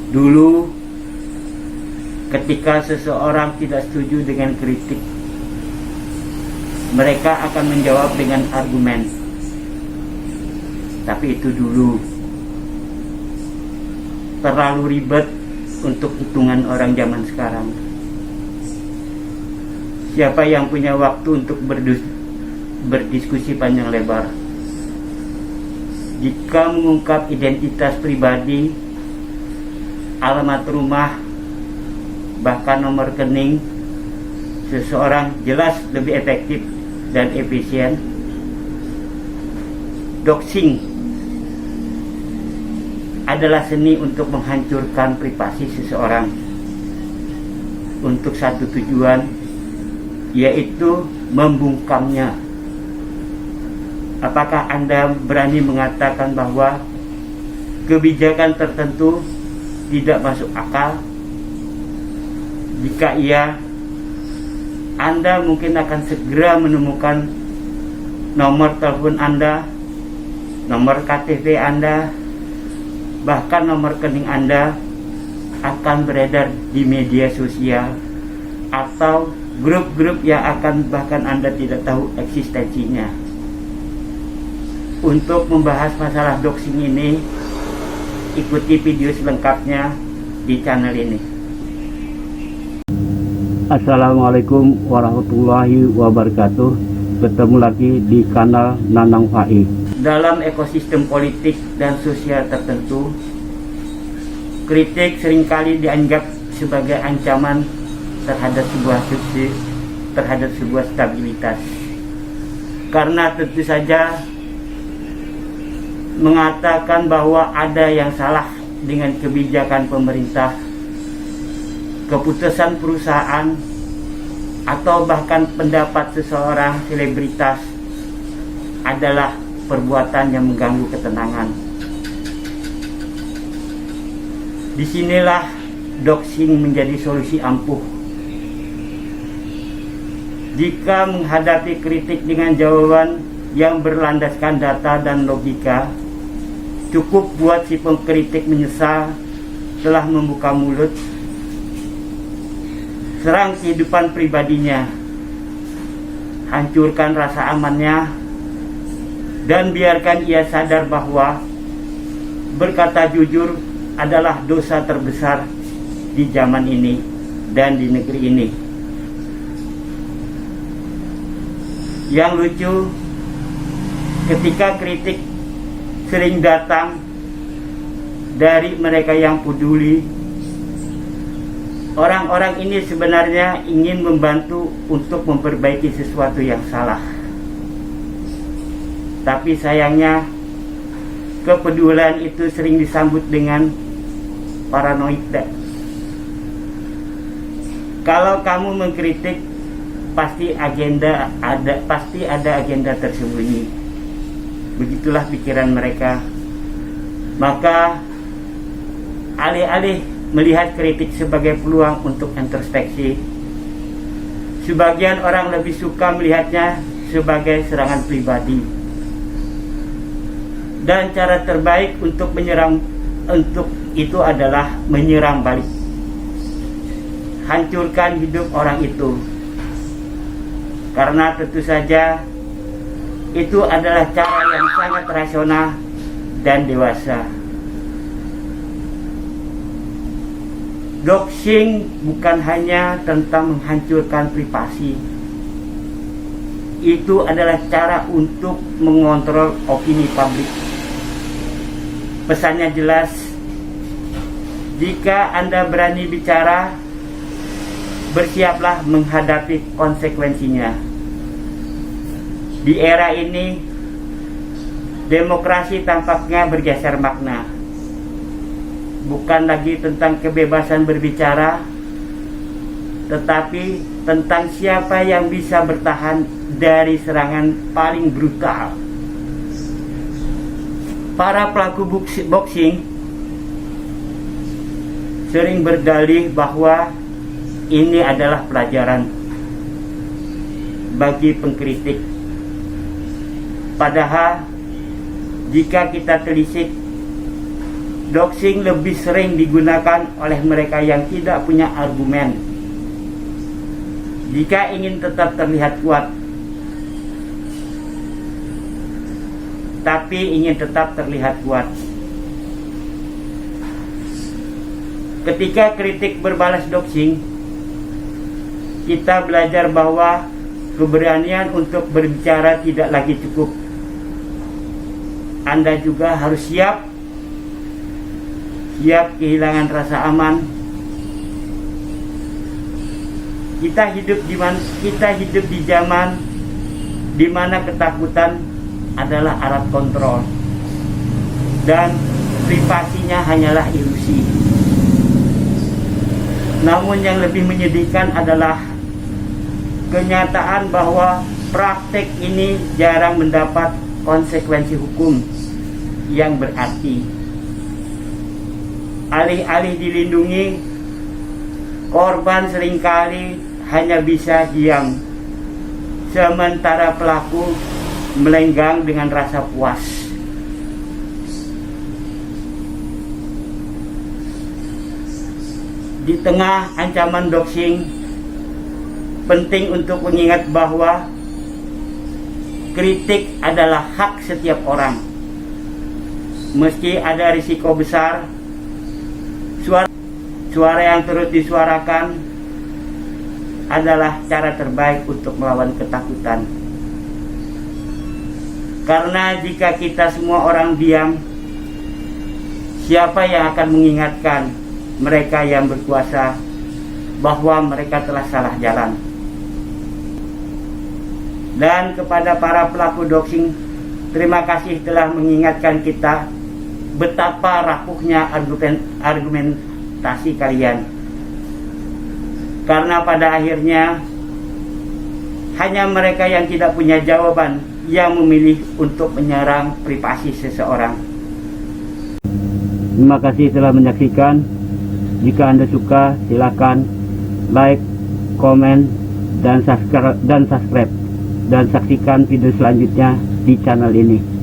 Dulu ketika seseorang tidak setuju dengan kritik, mereka akan menjawab dengan argumen. Tapi itu dulu. Terlalu ribet untuk hitungan orang zaman sekarang. Siapa yang punya waktu untuk berdiskusi panjang lebar? Jika mengungkap identitas pribadi, alamat rumah, bahkan nomor rekening seseorang jelas lebih efektif dan efisien. Doxing adalah seni untuk menghancurkan privasi seseorang untuk satu tujuan, yaitu membungkamnya. Apakah Anda berani mengatakan bahwa kebijakan tertentu tidak masuk akal? Jika iya, Anda mungkin akan segera menemukan nomor telepon Anda, nomor KTP Anda, bahkan nomor rekening Anda akan beredar di media sosial atau grup-grup yang akan bahkan Anda tidak tahu eksistensinya. Untuk membahas masalah doxing ini, ikuti video selengkapnya di channel ini. Assalamualaikum warahmatullahi wabarakatuh. Ketemu lagi di kanal Nanang Fai. Dalam ekosistem politik dan sosial tertentu, kritik seringkali dianggap sebagai ancaman terhadap sebuah sukses, terhadap sebuah stabilitas. Karena tentu saja mengatakan bahwa ada yang salah dengan kebijakan pemerintah, keputusan perusahaan, atau bahkan pendapat seseorang selebritas adalah perbuatan yang mengganggu ketenangan. Disinilah doxing menjadi solusi ampuh. Jika menghadapi kritik dengan jawaban yang berlandaskan data dan logika, cukup buat si pengkritik menyesal telah membuka mulut, serang kehidupan pribadinya, hancurkan rasa amannya, dan biarkan ia sadar bahwa berkata jujur adalah dosa terbesar di zaman ini dan di negeri ini. Yang lucu, ketika kritik sering datang dari mereka yang peduli, orang-orang ini sebenarnya ingin membantu untuk memperbaiki sesuatu yang salah. Tapi sayangnya, kepedulian itu sering disambut dengan paranoid. Kalau kamu mengkritik, pasti ada agenda tersembunyi. Begitulah pikiran mereka. Maka alih-alih melihat kritik sebagai peluang untuk introspeksi, sebagian orang lebih suka melihatnya sebagai serangan pribadi. Dan cara terbaik untuk itu adalah menyerang balik. Hancurkan hidup orang itu. Karena tentu saja itu adalah cara yang sangat rasional dan dewasa. Doxing bukan hanya tentang menghancurkan privasi. Itu adalah cara untuk mengontrol opini publik. Pesannya jelas. Jika Anda berani bicara, bersiaplah menghadapi konsekuensinya. Di era ini, demokrasi tampaknya bergeser makna. Bukan lagi tentang kebebasan berbicara, tetapi tentang siapa yang bisa bertahan dari serangan paling brutal. Para pelaku boxing sering berdalih bahwa ini adalah pelajaran bagi pengkritik. Padahal jika kita telisik, doxing lebih sering digunakan oleh mereka yang tidak punya argumen. Jika ingin tetap terlihat kuat, tapi ingin tetap terlihat kuat. Ketika kritik berbalas doxing, kita belajar bahwa keberanian untuk berbicara tidak lagi cukup. Anda juga harus siap kehilangan rasa aman. Kita hidup di zaman di mana ketakutan adalah alat kontrol dan privasinya hanyalah ilusi. Namun yang lebih menyedihkan adalah kenyataan bahwa praktek ini jarang mendapat konsekuensi hukum yang berarti. Alih-alih dilindungi, korban seringkali hanya bisa diam, sementara pelaku melenggang dengan rasa puas. Di tengah ancaman doxing, penting untuk mengingat bahwa kritik adalah hak setiap orang. Meski ada risiko besar, suara yang terus disuarakan adalah cara terbaik untuk melawan ketakutan. Karena jika kita semua orang diam, siapa yang akan mengingatkan mereka yang berkuasa bahwa mereka telah salah jalan? Dan kepada para pelaku doxing, terima kasih telah mengingatkan kita betapa rapuhnya argumentasi kalian. Karena pada akhirnya hanya mereka yang tidak punya jawaban yang memilih untuk menyerang privasi seseorang. Terima kasih telah menyaksikan. Jika Anda suka, silakan like, komen, dan subscribe, dan saksikan video selanjutnya di channel ini.